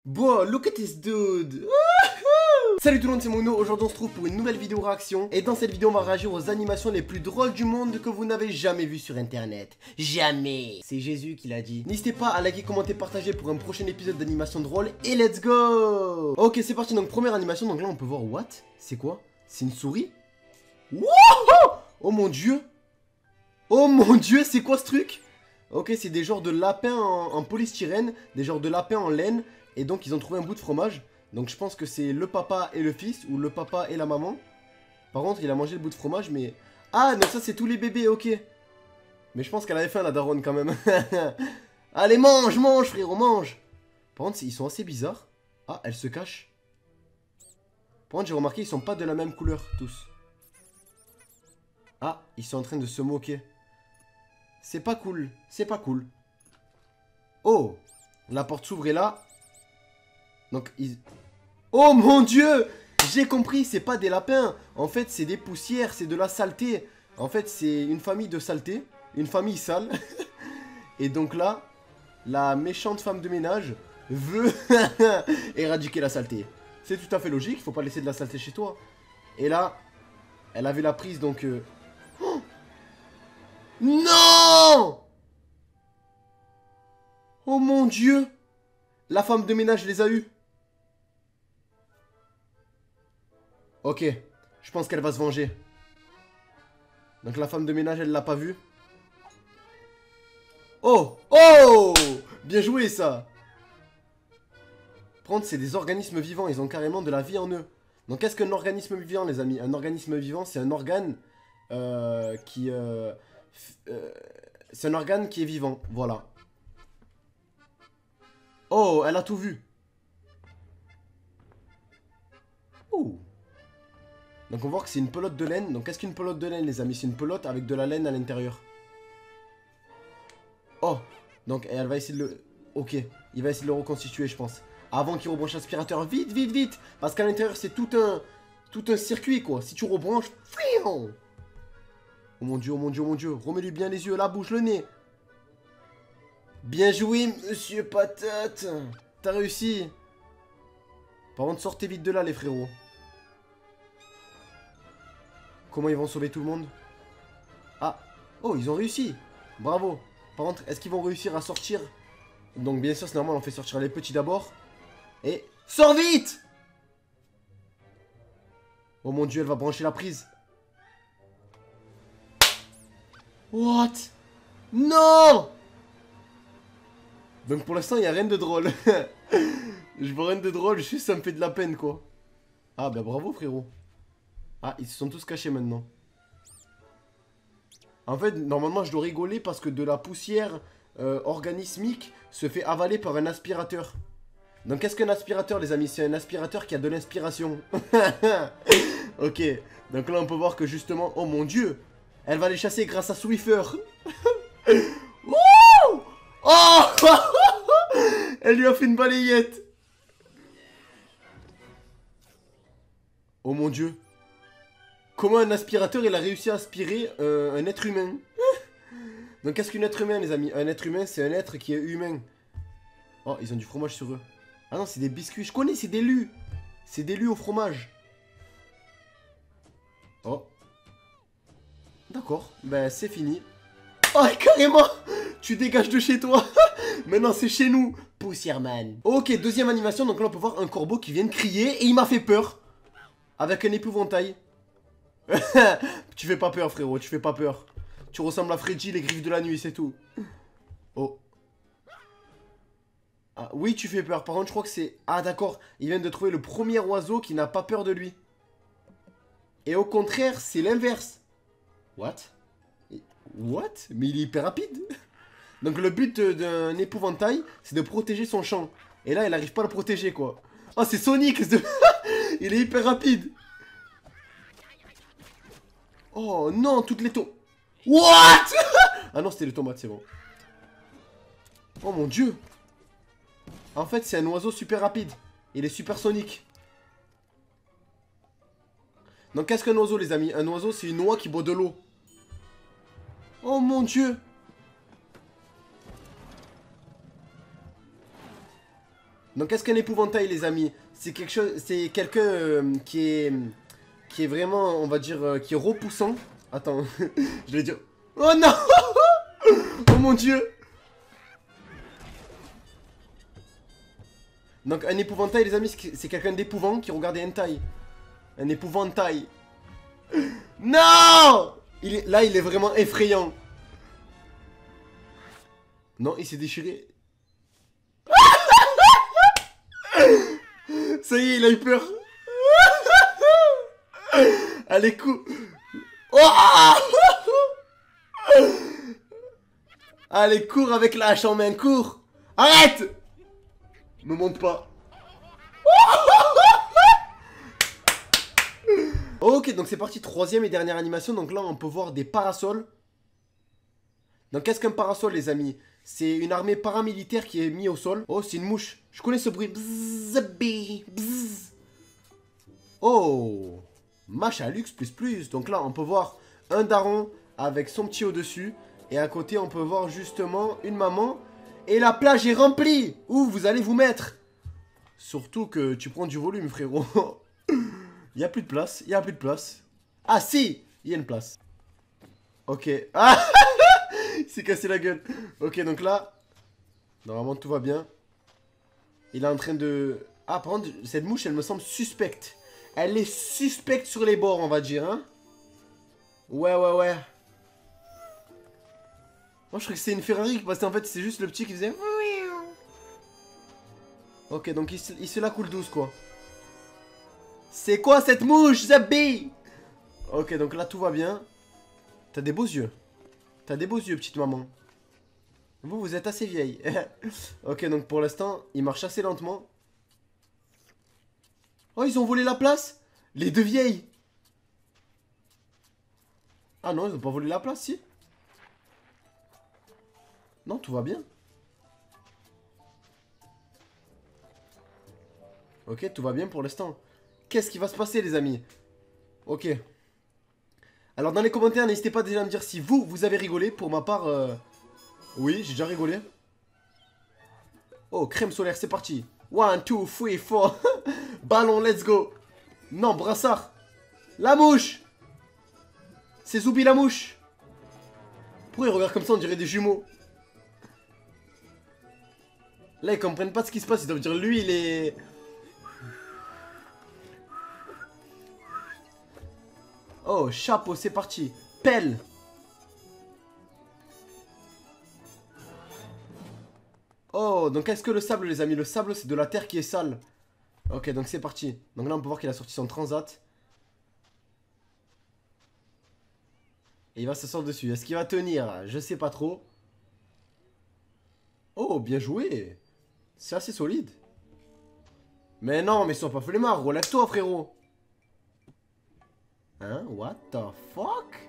Boah, look at this dude. Wouhou. Salut tout le monde, c'est Mono. Aujourd'hui on se trouve pour une nouvelle vidéo réaction. Et dans cette vidéo on va réagir aux animations les plus drôles du monde que vous n'avez jamais vues sur internet. Jamais. C'est Jésus qui l'a dit. N'hésitez pas à liker, commenter, partager pour un prochain épisode d'animation drôle. Et let's go. Ok, c'est parti. Donc première animation. Donc là on peut voir what? C'est quoi? C'est une souris? Wouhou. Oh mon dieu. Oh mon dieu, c'est quoi ce truc? Ok, c'est des genres de lapins en polystyrène, des genres de lapins en laine. Et donc ils ont trouvé un bout de fromage. Donc je pense que c'est le papa et le fils, ou le papa et la maman. Par contre, il a mangé le bout de fromage, mais... Ah, donc ça c'est tous les bébés, ok. Mais je pense qu'elle avait faim, la daronne, quand même. Allez, mange, mange, frérot, mange. Par contre, ils sont assez bizarres. Ah, elle se cache. Par contre, j'ai remarqué, ils sont pas de la même couleur, tous. Ah, ils sont en train de se moquer. C'est pas cool, c'est pas cool. Oh, la porte s'ouvre et là... Donc, ils... Oh mon dieu! J'ai compris, c'est pas des lapins. En fait, c'est des poussières, c'est de la saleté. En fait, c'est une famille de saleté. Une famille sale. Et donc là, la méchante femme de ménage veut éradiquer la saleté. C'est tout à fait logique, il faut pas laisser de la saleté chez toi. Et là, elle avait la prise, donc... Oh non! Oh mon dieu! La femme de ménage les a eus. Ok, je pense qu'elle va se venger. Donc la femme de ménage, elle l'a pas vu. Oh! Oh! Bien joué ça! Par contre, c'est des organismes vivants, ils ont carrément de la vie en eux. Donc qu'est-ce qu'un organisme vivant, les amis? Un organisme vivant, c'est un organe c'est un organe qui est vivant, voilà. Oh, elle a tout vu. Oh! Donc on voit que c'est une pelote de laine. Donc qu'est-ce qu'une pelote de laine, les amis? C'est une pelote avec de la laine à l'intérieur. Oh! Donc elle va essayer de le... Ok, il va essayer de le reconstituer, je pense. Avant qu'il rebranche l'aspirateur. Vite, vite, vite! Parce qu'à l'intérieur, c'est tout un circuit, quoi. Si tu rebranches... Oh mon dieu, oh mon dieu, oh mon dieu. Remets-lui bien les yeux, la bouche, le nez. Bien joué, monsieur Patate. T'as réussi. Par contre, sortez vite de là, les frérots. Comment ils vont sauver tout le monde? Ah! Oh, ils ont réussi! Bravo! Par contre, est-ce qu'ils vont réussir à sortir? Donc, bien sûr, c'est normal, on fait sortir les petits d'abord. Et... Sors vite! Oh mon dieu, elle va brancher la prise. What? Non! Donc, pour l'instant, il n'y a rien de drôle. Je vois rien de drôle, juste ça me fait de la peine, quoi. Ah, bah bravo, frérot. Ah, ils se sont tous cachés maintenant. En fait, normalement, je dois rigoler parce que de la poussière organismique se fait avaler par un aspirateur. Donc, qu'est-ce qu'un aspirateur, les amis? C'est un aspirateur qui a de l'inspiration. Ok. Donc là, on peut voir que justement... Oh mon dieu! Elle va les chasser grâce à Swiffer. Wouh! Oh! Elle lui a fait une balayette. Oh mon dieu. Comment un aspirateur, il a réussi à aspirer un être humain? Donc qu'est-ce qu'un être humain, les amis? Un être humain, c'est un être qui est humain. Oh, ils ont du fromage sur eux. Ah non, c'est des biscuits. Je connais, c'est des lus. C'est des lus au fromage. Oh. D'accord, ben c'est fini. Oh, carrément. Tu dégages de chez toi. Maintenant, c'est chez nous. Poussièreman. Ok, deuxième animation. Donc là, on peut voir un corbeau qui vient de crier et il m'a fait peur. Avec un épouvantail. Tu fais pas peur, frérot, tu fais pas peur. Tu ressembles à Freddy, les griffes de la nuit, c'est tout. Oh. Ah, oui, tu fais peur. Par contre, je crois que c'est... Ah, d'accord. Il vient de trouver le premier oiseau qui n'a pas peur de lui. Et au contraire, c'est l'inverse. What? What? Mais il est hyper rapide. Donc, le but d'un épouvantail, c'est de protéger son champ. Et là, il n'arrive pas à le protéger, quoi. Oh, c'est Sonic. Il est hyper rapide. Oh non, toutes les tomates. What? Ah non, c'était les tomates, c'est bon. Oh mon dieu. En fait, c'est un oiseau super rapide. Il est supersonique. Donc, qu'est-ce qu'un oiseau, les amis? Un oiseau, c'est une oie qui boit de l'eau. Oh mon dieu. Donc qu'est-ce qu'un épouvantail les amis? C'est quelque chose, c'est quelqu'un qui est vraiment, on va dire, qui est repoussant. Attends, je vais dire... Oh non. Oh mon dieu. Donc un épouvantail les amis, c'est quelqu'un d'épouvant qui regarde des hentai. Un épouvantail. Non. Là il est vraiment effrayant. Non, il s'est déchiré. Ça y est, il a eu peur. Allez, cours. Oh. Allez, cours avec la hache en main, cours. Arrête. Me monte pas. Ok, donc c'est parti, troisième et dernière animation. Donc là, on peut voir des parasols. Donc qu'est-ce qu'un parasol, les amis? C'est une armée paramilitaire qui est mise au sol. Oh, c'est une mouche. Je connais ce bruit. Bzz, bzz. Oh, Machalux plus. Donc là, on peut voir un daron avec son petit au-dessus. Et à côté, on peut voir justement une maman. Et la plage est remplie. Où vous allez vous mettre? Surtout que tu prends du volume, frérot. Il n'y a plus de place. Il n'y a plus de place. Ah si, il y a une place. Ok. Ah. Il s'est cassé la gueule. Ok, donc là, normalement tout va bien. Il est en train de... Ah, par contre, cette mouche, elle me semble suspecte. Elle est suspecte sur les bords, on va dire, hein. Ouais. Moi, je croyais que c'était une Ferrari, parce qu'en fait, c'est juste le petit qui faisait... Ok, donc il se la coule douce, quoi. C'est quoi cette mouche, Zabi? Ok, donc là, tout va bien. T'as des beaux yeux. T'as des beaux yeux, petite maman. Vous êtes assez vieille. Ok, donc pour l'instant, il marche assez lentement. Oh, ils ont volé la place? Les deux vieilles. Ah non, ils ont pas volé la place, si. Non, tout va bien. Ok, tout va bien pour l'instant. Qu'est-ce qui va se passer, les amis? Ok. Alors, dans les commentaires, n'hésitez pas déjà à me dire si vous avez rigolé. Pour ma part, oui, j'ai déjà rigolé. Oh, crème solaire, c'est parti. 1, 2, 3, 4. Ballon, let's go. Non, brassard. La mouche. C'est Zoubi la mouche. Pourquoi ils regardent comme ça, on dirait des jumeaux? Là, ils comprennent pas ce qui se passe. Ils doivent dire, lui, il est... Oh, chapeau, c'est parti. Pelle. Oh, donc est-ce que le sable, les amis? Le sable, c'est de la terre qui est sale. Ok, donc c'est parti. Donc là, on peut voir qu'il a sorti son transat. Et il va s'asseoir dessus. Est-ce qu'il va tenir? Je sais pas trop. Oh, bien joué. C'est assez solide. Mais non, mais sois pas flemmard. Relève-toi, frérot. Hein? What the fuck?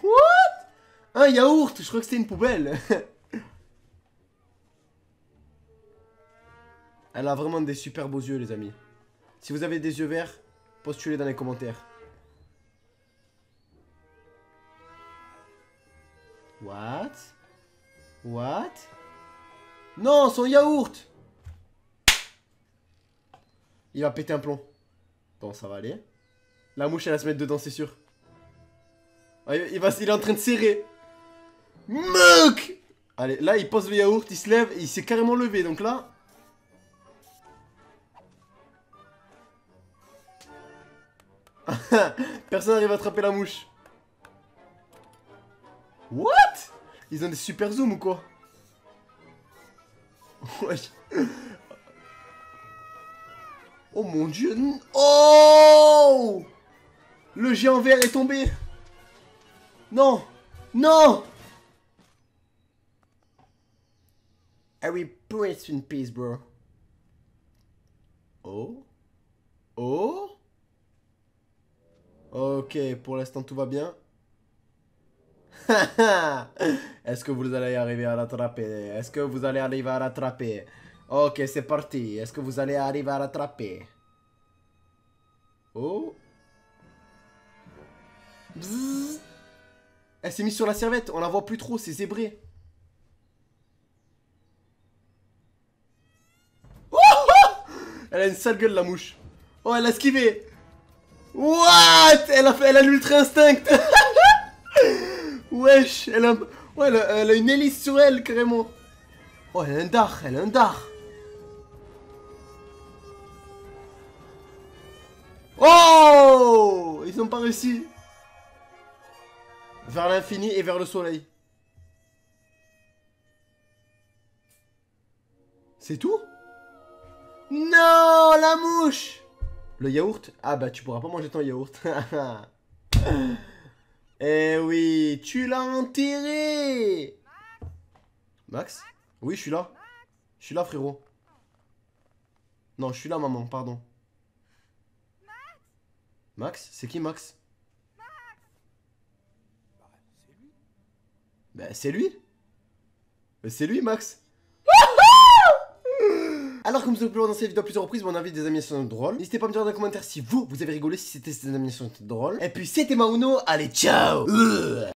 What? Un yaourt. Je crois que c'était une poubelle. Elle a vraiment des super beaux yeux, les amis. Si vous avez des yeux verts, postulez dans les commentaires. What? What? Non, son yaourt! Il va péter un plomb. Bon, ça va aller. La mouche, elle va se mettre dedans, c'est sûr. Ah, il est en train de serrer. Mec! Allez, là, il pose le yaourt, il se lève, et il s'est carrément levé, donc là... Personne n'arrive à attraper la mouche. What? Ils ont des super zooms ou quoi? Wesh. Oh mon dieu. Oh! Le géant vert est tombé. Non. Non. Harry, rest in peace, bro. Oh. Oh. Ok, pour l'instant tout va bien. Est-ce que vous allez arriver à l'attraper? Est-ce que vous allez arriver à l'attraper? Ok, c'est parti. Est-ce que vous allez arriver à l'attraper? Oh. Bzzz. Elle s'est mise sur la serviette. On la voit plus trop, c'est zébré. Elle a une sale gueule, la mouche. Oh, elle a esquivé. What? Elle a l'ultra instinct. Wesh, ouais, elle a une hélice sur elle, carrément. Oh, elle a un dard, elle a un dard. Oh! Ils n'ont pas réussi. Vers l'infini et vers le soleil. C'est tout? Non, la mouche! Le yaourt? Ah bah tu pourras pas manger ton yaourt. Eh oui, tu l'as enterré! Max? Oui, je suis là. Je suis là, frérot. Non, je suis là, maman, pardon. Max? C'est qui, Max? Bah, c'est lui. C'est lui, Max. Alors comme je vous l'ai dans cette vidéo à plusieurs reprises, mon avis des animations drôles. N'hésitez pas à me dire dans les commentaires si vous avez rigolé, si c'était ces animations drôles. Et puis c'était Mauno, allez ciao.